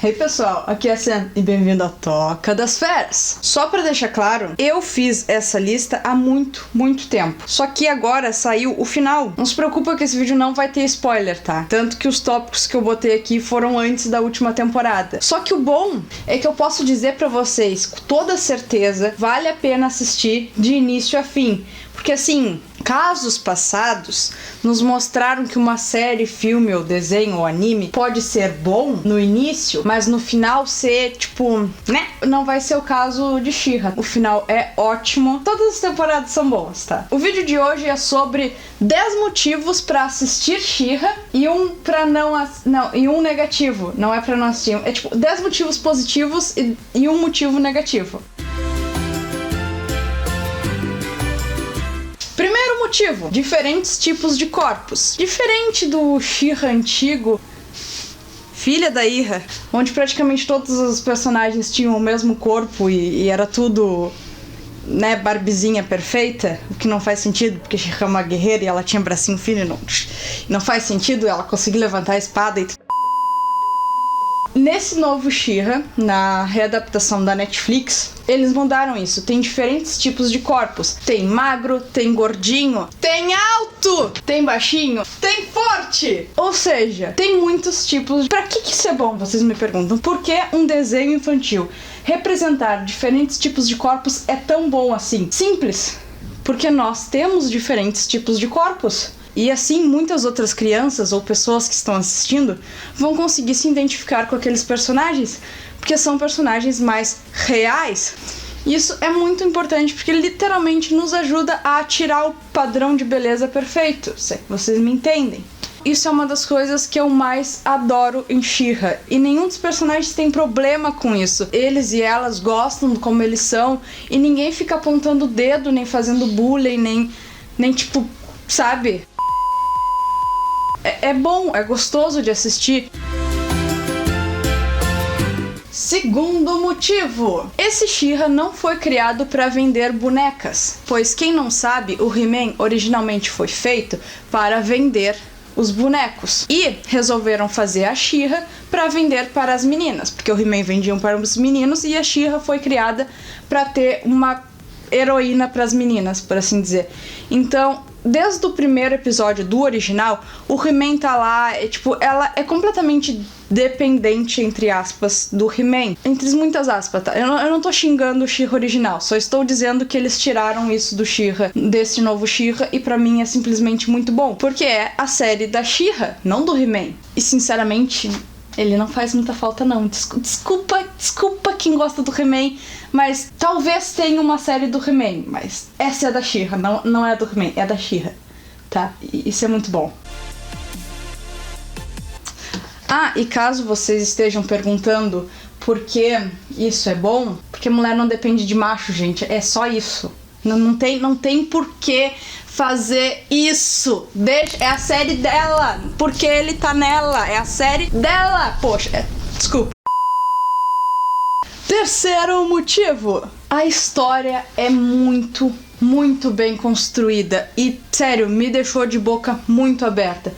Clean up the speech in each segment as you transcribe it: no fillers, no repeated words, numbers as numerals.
Hey pessoal, aqui é a Sam e bem-vindo à Toca das Feras. Só pra deixar claro, eu fiz essa lista há muito tempo. Só que agora saiu o final. Não se preocupa que esse vídeo não vai ter spoiler, tá? Tanto que os tópicos que eu botei aqui foram antes da última temporada. Só que o bom é que eu posso dizer pra vocês, com toda certeza, vale a pena assistir de início a fim. Porque assim, casos passados nos mostraram que uma série, filme ou desenho ou anime pode ser bom no início, mas no final ser, tipo, né? Não vai ser o caso de She-Ra. O final é ótimo. Todas as temporadas são boas, tá? O vídeo de hoje é sobre 10 motivos pra assistir She-Ra e um pra e um negativo. Não é pra não assistir. É tipo 10 motivos positivos e um motivo negativo. Primeiro motivo, diferentes tipos de corpos. Diferente do She-Ra antigo, filha da Ira, onde praticamente todos os personagens tinham o mesmo corpo e era tudo, né, Barbizinha perfeita, o que não faz sentido, porque She-Ra é uma guerreira e ela tinha bracinho fino e não faz sentido ela conseguir levantar a espada e... Nesse novo She-Ra, na readaptação da Netflix, eles mudaram isso. Tem diferentes tipos de corpos. Tem magro, tem gordinho, tem alto, tem baixinho, tem forte. Ou seja, tem muitos tipos. Pra que isso é bom, vocês me perguntam? Por que um desenho infantil representar diferentes tipos de corpos é tão bom assim? Simples. Porque nós temos diferentes tipos de corpos. E assim, muitas outras crianças ou pessoas que estão assistindo vão conseguir se identificar com aqueles personagens, porque são personagens mais reais. Isso é muito importante, porque literalmente nos ajuda a tirar o padrão de beleza perfeito, se vocês me entendem. Isso é uma das coisas que eu mais adoro em She-Ra, e nenhum dos personagens tem problema com isso. Eles e elas gostam de como eles são, e ninguém fica apontando o dedo, nem fazendo bullying, nem tipo, sabe? É bom, é gostoso de assistir. Segundo motivo, esse She-Ra não foi criado para vender bonecas, pois quem não sabe, o He-Man originalmente foi feito para vender os bonecos e resolveram fazer a She-Ra para vender para as meninas, porque o He-Man vendiam para os meninos e a She-Ra foi criada para ter uma heroína para as meninas, por assim dizer. Então, desde o primeiro episódio do original, o He-Man tá lá, ela é completamente dependente, entre aspas, do He-Man. Entre muitas aspas, tá? Eu não tô xingando o She-Ra original, só estou dizendo que eles tiraram isso do She-Ra, desse novo She-Ra, e pra mim é simplesmente muito bom, porque é a série da She-Ra, não do He-Man. E sinceramente, ele não faz muita falta não. Desculpa quem gosta do He-Man, mas talvez tenha uma série do He-Man, mas essa é da She-Ra, não é do He-Man, é da She-Ra, tá? E isso é muito bom. Ah, e caso vocês estejam perguntando por que isso é bom, porque mulher não depende de macho, gente, é só isso. Não tem por que fazer isso. É a série dela, porque ele tá nela, é a série dela. Poxa, desculpa. Terceiro motivo, a história é muito bem construída e, sério, me deixou de boca muito aberta.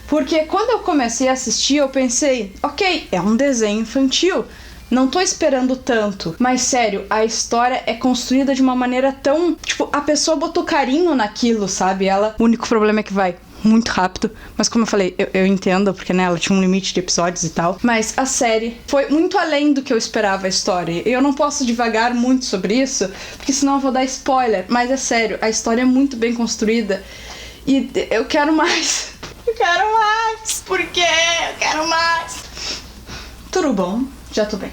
Porque quando eu comecei a assistir, eu pensei, ok, é um desenho infantil, não tô esperando tanto. Mas sério, a história é construída de uma maneira tão... a pessoa botou carinho naquilo, sabe? O único problema é que vai muito rápido, mas como eu falei, eu entendo, porque né, ela tinha um limite de episódios e tal, mas a série foi muito além do que eu esperava a história. Eu não posso divagar muito sobre isso, porque senão eu vou dar spoiler, mas é sério, a história é muito bem construída e eu quero mais. Eu quero mais! Por quê? Eu quero mais! Tudo bom, já tô bem.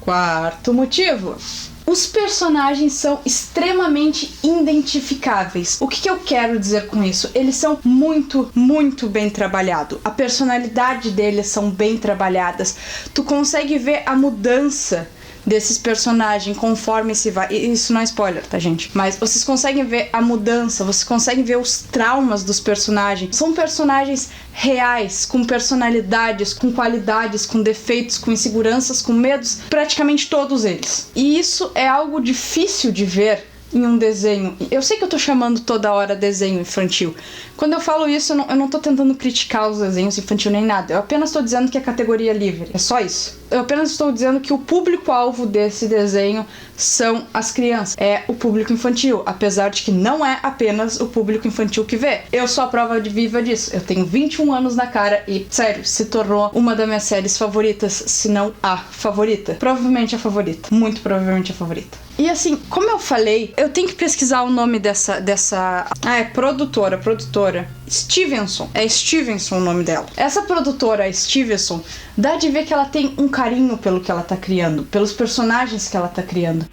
Quarto motivo. Os personagens são extremamente identificáveis. O que eu quero dizer com isso? Eles são muito bem trabalhados. A personalidade deles são bem trabalhadas. Tu consegue ver a mudança desses personagens conforme se vai. Isso não é spoiler, tá, gente? Mas vocês conseguem ver a mudança, vocês conseguem ver os traumas dos personagens. São personagens reais, com personalidades, com qualidades, com defeitos, com inseguranças, com medos, praticamente todos eles. E isso é algo difícil de ver em um desenho. Eu sei que eu tô chamando toda hora desenho infantil. Quando eu falo isso, eu não tô tentando criticar os desenhos infantis nem nada. Eu apenas tô dizendo que é categoria livre. É só isso. Eu apenas estou dizendo que o público-alvo desse desenho são as crianças. É o público infantil, apesar de que não é apenas o público infantil que vê. Eu sou a prova viva disso. Eu tenho 21 anos na cara e, sério, se tornou uma das minhas séries favoritas, se não a favorita. Provavelmente a favorita. Muito provavelmente a favorita. E assim, como eu falei, eu tenho que pesquisar o nome dessa... é produtora. Stevenson. É Stevenson o nome dela. Essa produtora, a Stevenson, dá de ver que ela tem um carinho pelo que ela tá criando, pelos personagens que ela tá criando.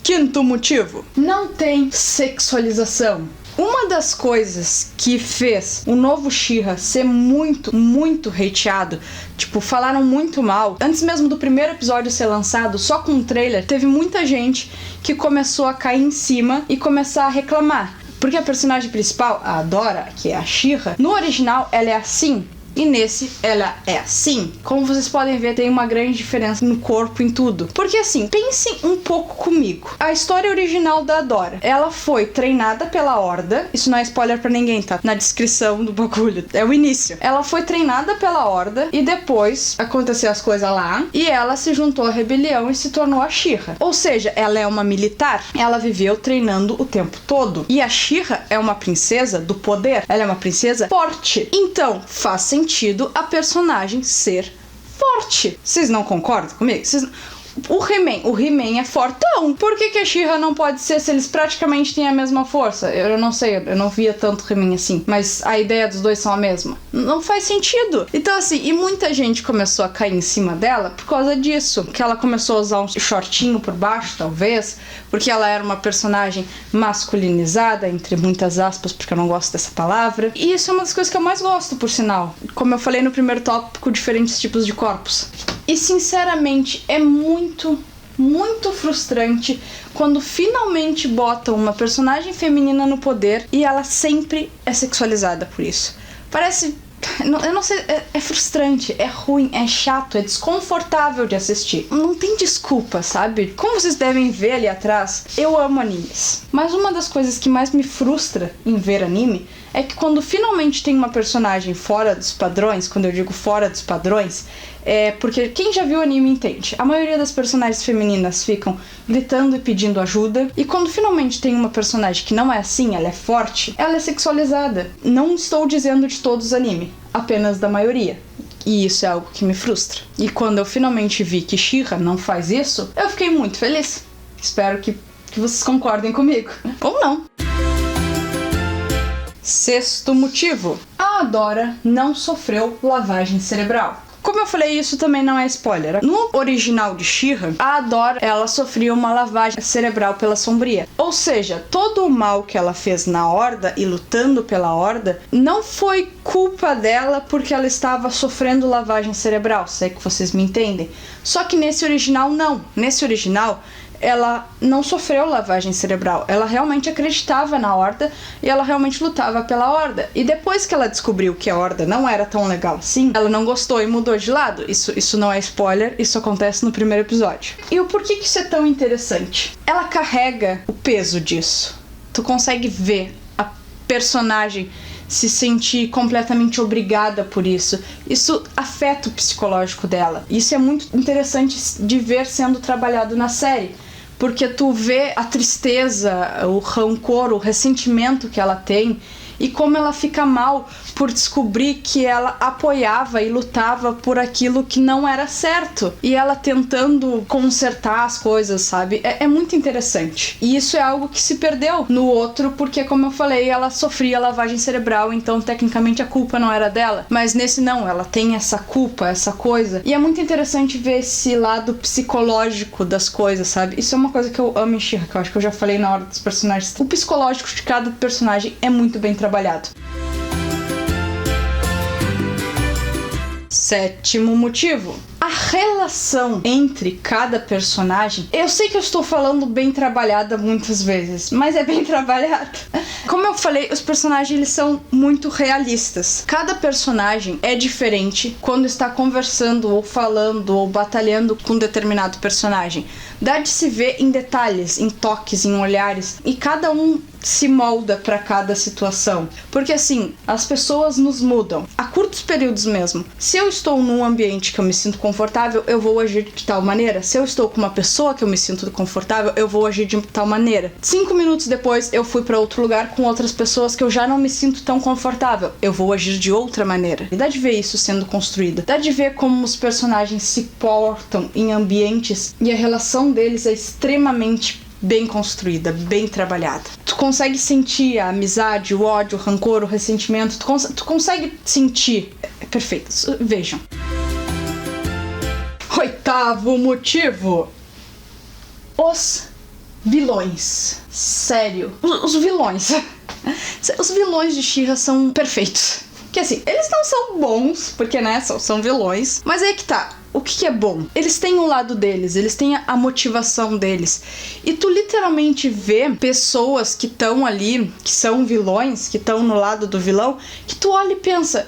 Quinto motivo. Não tem sexualização. Uma das coisas que fez o novo She-Ra ser muito, muito hateado, tipo, falaram muito mal, antes mesmo do primeiro episódio ser lançado, só com um trailer, teve muita gente que começou a cair em cima e começar a reclamar. Porque a personagem principal, a Adora, que é a She-Ra, no original ela é assim. E nesse, ela é assim. Como vocês podem ver, tem uma grande diferença no corpo, em tudo. Porque assim, pensem um pouco comigo. A história original da Adora, ela foi treinada pela Horda. Isso não é spoiler pra ninguém, tá? Na descrição do bagulho. É o início. Ela foi treinada pela Horda e depois aconteceu as coisas lá. E ela se juntou à rebelião e se tornou a She-Ra. Ou seja, ela é uma militar. Ela viveu treinando o tempo todo. E a She-Ra é uma princesa do poder. Ela é uma princesa forte. Então, faz sentido a personagem ser forte. Vocês não concordam comigo? O He-Man é fortão. Por que a She-Ra não pode ser se eles praticamente têm a mesma força? Eu não sei, eu não via tanto He-Man assim. Mas a ideia dos dois são a mesma. Não faz sentido. Então assim, e muita gente começou a cair em cima dela por causa disso. Que ela começou a usar um shortinho por baixo, talvez. Porque ela era uma personagem masculinizada, entre muitas aspas, porque eu não gosto dessa palavra. E isso é uma das coisas que eu mais gosto, por sinal. Como eu falei no primeiro tópico, diferentes tipos de corpos. E sinceramente, é muito, muito frustrante quando finalmente botam uma personagem feminina no poder e ela sempre é sexualizada por isso. Parece... eu não sei, é frustrante, é ruim, é chato, é desconfortável de assistir. Não tem desculpa, sabe? Como vocês devem ver ali atrás, eu amo animes. Mas uma das coisas que mais me frustra em ver anime é que quando finalmente tem uma personagem fora dos padrões, quando eu digo fora dos padrões, é porque quem já viu anime entende. A maioria das personagens femininas ficam gritando e pedindo ajuda. E quando finalmente tem uma personagem que não é assim, ela é forte, ela é sexualizada. Não estou dizendo de todos os animes, apenas da maioria. E isso é algo que me frustra. E quando eu finalmente vi que She-Ra não faz isso, eu fiquei muito feliz. Espero que vocês concordem comigo. Ou não. Sexto motivo. A Adora não sofreu lavagem cerebral. Como eu falei, isso também não é spoiler. No original de She-Ra, a Adora, ela sofria uma lavagem cerebral pela Sombria. Ou seja, todo o mal que ela fez na Horda e lutando pela Horda não foi culpa dela porque ela estava sofrendo lavagem cerebral, se é que vocês me entendem. Só que nesse original, não. Nesse original, ela não sofreu lavagem cerebral. Ela realmente acreditava na Horda e ela realmente lutava pela Horda. E depois que ela descobriu que a Horda não era tão legal assim, ela não gostou e mudou de lado. Isso não é spoiler, isso acontece no primeiro episódio. E o porquê que isso é tão interessante? Ela carrega o peso disso. Tu consegue ver a personagem se sentir completamente obrigada por isso. Isso afeta o psicológico dela. Isso é muito interessante de ver sendo trabalhado na série. Porque tu vê a tristeza, o rancor, o ressentimento que ela tem e como ela fica mal por descobrir que ela apoiava e lutava por aquilo que não era certo. E ela tentando consertar as coisas, sabe? É muito interessante. E isso é algo que se perdeu no outro, porque, como eu falei, ela sofria lavagem cerebral, então tecnicamente a culpa não era dela. Mas nesse não, ela tem essa culpa, essa coisa. E é muito interessante ver esse lado psicológico das coisas, sabe? Isso é uma coisa que eu amo em She-Ra, que eu acho que eu já falei na hora dos personagens. O psicológico de cada personagem é muito bem trabalhado. Sétimo motivo. A relação entre cada personagem, eu sei que eu estou falando bem trabalhada muitas vezes, mas é bem trabalhada. Como eu falei, os personagens eles são muito realistas. Cada personagem é diferente quando está conversando ou falando ou batalhando com um determinado personagem. Dá de se ver em detalhes, em toques, em olhares, e cada um se molda para cada situação. Porque assim, as pessoas nos mudam a curtos períodos mesmo. Se eu estou num ambiente que eu me sinto confortável, eu vou agir de tal maneira. Se eu estou com uma pessoa que eu me sinto confortável, eu vou agir de tal maneira. 5 minutos depois, eu fui para outro lugar com outras pessoas que eu já não me sinto tão confortável. Eu vou agir de outra maneira. E dá de ver isso sendo construído. Dá de ver como os personagens se portam em ambientes e a relação deles é extremamente bem construída, bem trabalhada. Tu consegue sentir a amizade, o ódio, o rancor, o ressentimento. Tu consegue sentir. É perfeito. Vejam. 8º motivo. Os vilões. Sério. Os vilões. Os vilões de She-Ra são perfeitos. Que assim, eles não são bons, porque, né, são vilões. Mas aí que tá. O que é bom? Eles têm o lado deles, eles têm a motivação deles. E tu literalmente vê pessoas que estão ali, que são vilões, que estão no lado do vilão, que tu olha e pensa,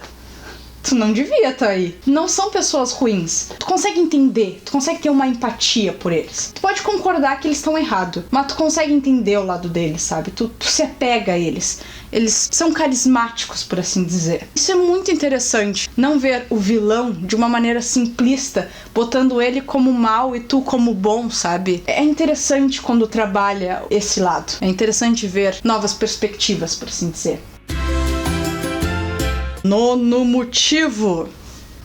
tu não devia estar aí. Não são pessoas ruins. Tu consegue entender, tu consegue ter uma empatia por eles. Tu pode concordar que eles estão errados, mas tu consegue entender o lado deles, sabe? Tu se apega a eles. Eles são carismáticos, por assim dizer. Isso é muito interessante. Não ver o vilão de uma maneira simplista, botando ele como mal e tu como bom, sabe? É interessante quando trabalha esse lado. É interessante ver novas perspectivas, por assim dizer. 9º motivo.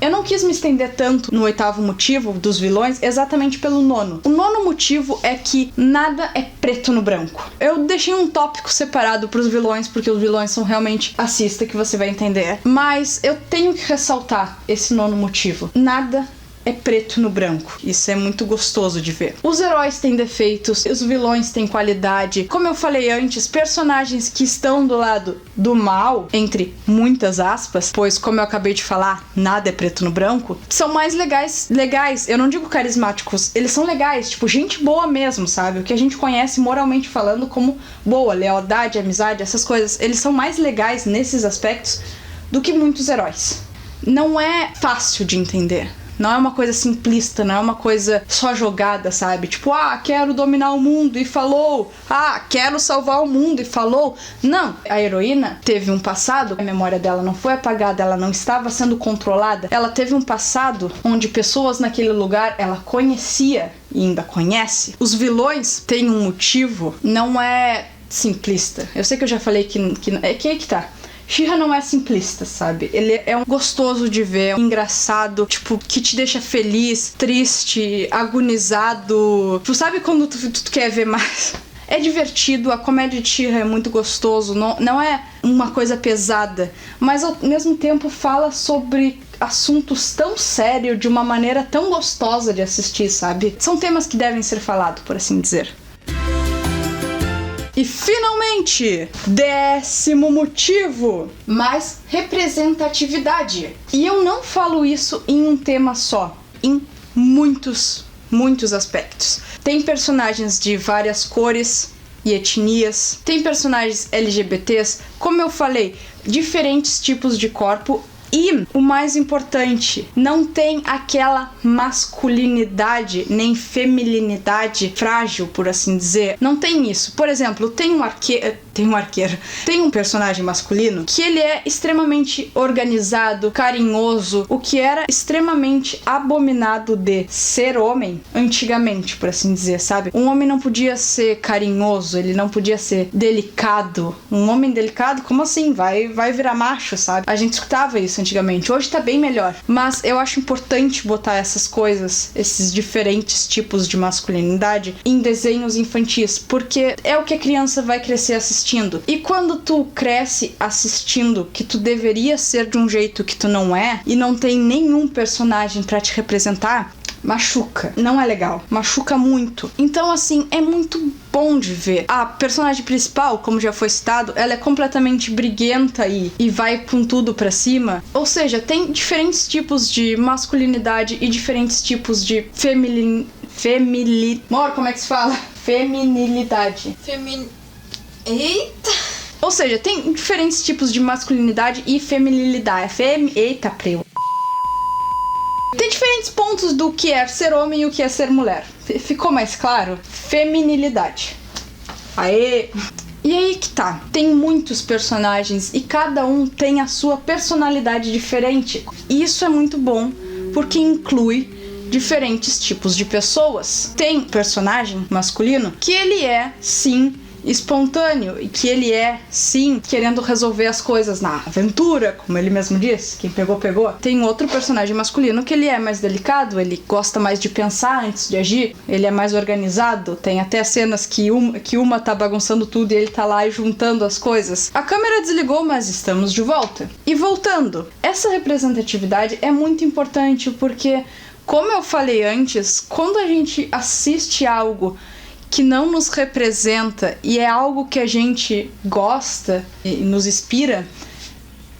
Eu não quis me estender tanto no 8º motivo dos vilões, exatamente pelo 9º. O 9º motivo é que nada é preto no branco. Eu deixei um tópico separado pros vilões, porque os vilões são realmente... Assista que você vai entender. Mas eu tenho que ressaltar esse 9º motivo. Nada é preto no branco. Isso é muito gostoso de ver. Os heróis têm defeitos, os vilões têm qualidade. Como eu falei antes, personagens que estão do lado do mal, entre muitas aspas, pois como eu acabei de falar, nada é preto no branco, são mais legais, eu não digo carismáticos, eles são legais, tipo, gente boa mesmo, sabe? O que a gente conhece moralmente falando como boa, lealdade, amizade, essas coisas, eles são mais legais nesses aspectos do que muitos heróis. Não é fácil de entender. Não é uma coisa simplista, não é uma coisa só jogada, sabe? Tipo, quero dominar o mundo e falou. Quero salvar o mundo e falou. Não. A heroína teve um passado, a memória dela não foi apagada, ela não estava sendo controlada. Ela teve um passado onde pessoas naquele lugar ela conhecia e ainda conhece. Os vilões têm um motivo, não é simplista. Eu sei que eu já falei que é que tá. She-Ra não é simplista, sabe? Ele é um gostoso de ver, engraçado, tipo, que te deixa feliz, triste, agonizado. Tu sabe quando tu quer ver mais? É divertido, a comédia de She-Ra é muito gostoso, não é uma coisa pesada, mas ao mesmo tempo fala sobre assuntos tão sérios de uma maneira tão gostosa de assistir, sabe? São temas que devem ser falados, por assim dizer. E finalmente, 10º motivo, mais representatividade. E eu não falo isso em um tema só, em muitos aspectos. Tem personagens de várias cores e etnias, tem personagens LGBTs, como eu falei, diferentes tipos de corpo. E, o mais importante, não tem aquela masculinidade nem feminilidade frágil, por assim dizer. Não tem isso. Por exemplo, tem um personagem masculino que ele é extremamente organizado, carinhoso, o que era extremamente abominado de ser homem antigamente, por assim dizer, sabe? Um homem não podia ser carinhoso, ele não podia ser delicado. Um homem delicado, como assim? Vai virar macho, sabe? A gente escutava isso antigamente. Hoje tá bem melhor. Mas eu acho importante botar essas coisas, esses diferentes tipos de masculinidade em desenhos infantis, porque é o que a criança vai crescer assistindo. E quando tu cresce assistindo que tu deveria ser de um jeito que tu não é, e não tem nenhum personagem pra te representar, machuca, não é legal, machuca muito. Então assim, é muito bom de ver. A personagem principal, como já foi citado, ela é completamente briguenta e vai com tudo pra cima. Ou seja, tem diferentes tipos de masculinidade e diferentes tipos de Amor, como é que se fala? Feminilidade. Eita! Ou seja, tem diferentes tipos de masculinidade e feminilidade. Eita, preu. Tem diferentes pontos do que é ser homem e o que é ser mulher. Ficou mais claro? Feminilidade. Aê! E aí que tá, tem muitos personagens e cada um tem a sua personalidade diferente. E isso é muito bom, porque inclui diferentes tipos de pessoas. Tem personagem masculino que ele é, sim, espontâneo e que ele é, sim, querendo resolver as coisas na aventura, como ele mesmo diz, quem pegou, pegou. Tem outro personagem masculino que ele é mais delicado, ele gosta mais de pensar antes de agir, ele é mais organizado, tem até cenas que uma tá bagunçando tudo e ele tá lá juntando as coisas. A câmera desligou, mas estamos de volta. E voltando, essa representatividade é muito importante porque, como eu falei antes, quando a gente assiste algo que não nos representa e é algo que a gente gosta e nos inspira,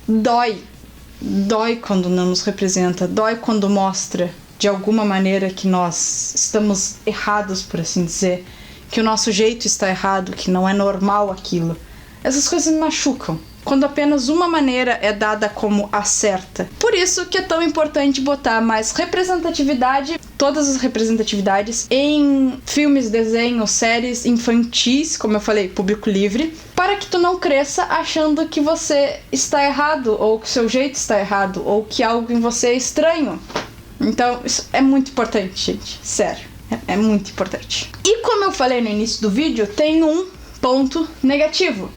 dói. Dói quando não nos representa, dói quando mostra de alguma maneira que nós estamos errados, por assim dizer, que o nosso jeito está errado, que não é normal aquilo. Essas coisas me machucam, quando apenas uma maneira é dada como a certa. Por isso que é tão importante botar mais representatividade, todas as representatividades, em filmes, desenhos, séries infantis, como eu falei, público livre, para que tu não cresça achando que você está errado, ou que o seu jeito está errado, ou que algo em você é estranho. Então, isso é muito importante, gente. Sério, é muito importante. E como eu falei no início do vídeo, tem um ponto negativo.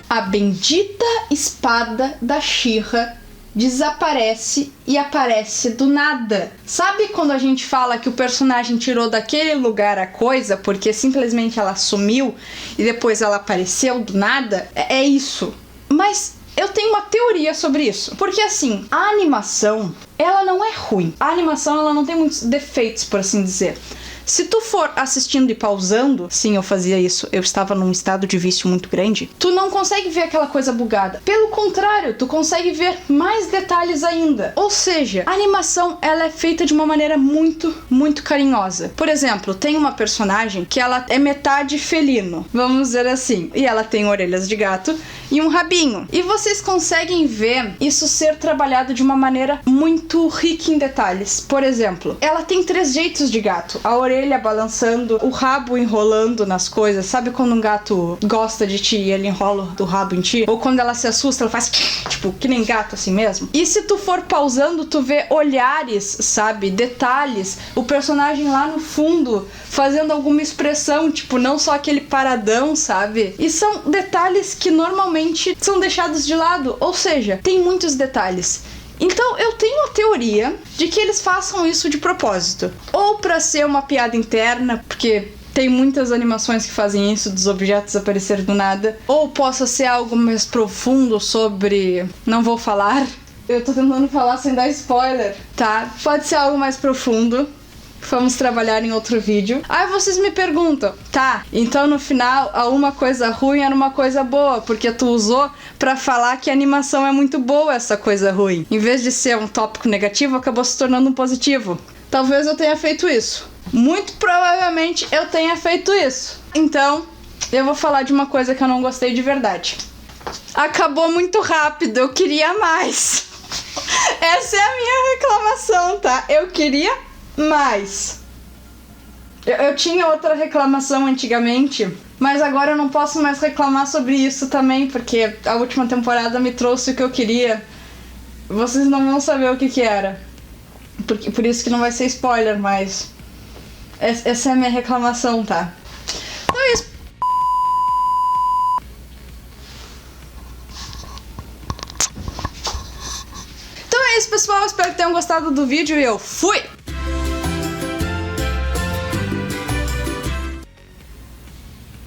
A bendita espada da She-Ra desaparece e aparece do nada. Sabe quando a gente fala que o personagem tirou daquele lugar a coisa porque simplesmente ela sumiu e depois ela apareceu do nada? É isso. Mas eu tenho uma teoria sobre isso. Porque assim, a animação, ela não é ruim. A animação, ela não tem muitos defeitos, por assim dizer. Se tu for assistindo e pausando, sim, eu fazia isso, eu estava num estado de vício muito grande, tu não consegue ver aquela coisa bugada. Pelo contrário, tu consegue ver mais detalhes ainda. Ou seja, a animação, ela é feita de uma maneira muito, muito carinhosa. Por exemplo, tem uma personagem que ela é metade felino, vamos dizer assim, e ela tem orelhas de gato e um rabinho. E vocês conseguem ver isso ser trabalhado de uma maneira muito rica em detalhes. Por exemplo, ela tem 3 jeitos de gato. A orelha balançando, o rabo enrolando nas coisas. Sabe quando um gato gosta de ti e ele enrola o rabo em ti? Ou quando ela se assusta, ela faz tipo, que nem gato assim mesmo. E se tu for pausando, tu vê olhares, sabe? Detalhes. O personagem lá no fundo fazendo alguma expressão, tipo, não só aquele paradão, sabe? E são detalhes que normalmente são deixados de lado. Ou seja, tem muitos detalhes. Então eu tenho a teoria de que eles façam isso de propósito. Ou pra ser uma piada interna, porque tem muitas animações que fazem isso, dos objetos aparecerem do nada. Ou possa ser algo mais profundo sobre... Não vou falar. Eu tô tentando falar sem dar spoiler, tá? Pode ser algo mais profundo. Vamos trabalhar em outro vídeo. Aí vocês me perguntam, tá, então no final a uma coisa ruim era uma coisa boa, porque tu usou pra falar que a animação é muito boa, essa coisa ruim. Em vez de ser um tópico negativo, acabou se tornando um positivo. Talvez eu tenha feito isso. Muito provavelmente eu tenha feito isso. Então, eu vou falar de uma coisa que eu não gostei de verdade. Acabou muito rápido, eu queria mais. Essa é a minha reclamação, tá? Eu queria mais. Eu tinha outra reclamação antigamente, mas agora eu não posso mais reclamar sobre isso também, porque a última temporada me trouxe o que eu queria. Vocês não vão saber o que era. Por isso que não vai ser spoiler, mas essa é a minha reclamação, tá? Então é isso. Então é isso, pessoal. Espero que tenham gostado do vídeo e eu fui!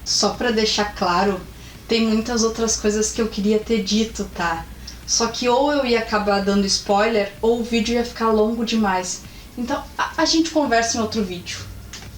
Só pra deixar claro, tem muitas outras coisas que eu queria ter dito, tá? Só que ou eu ia acabar dando spoiler, ou o vídeo ia ficar longo demais. Então, a gente conversa em outro vídeo.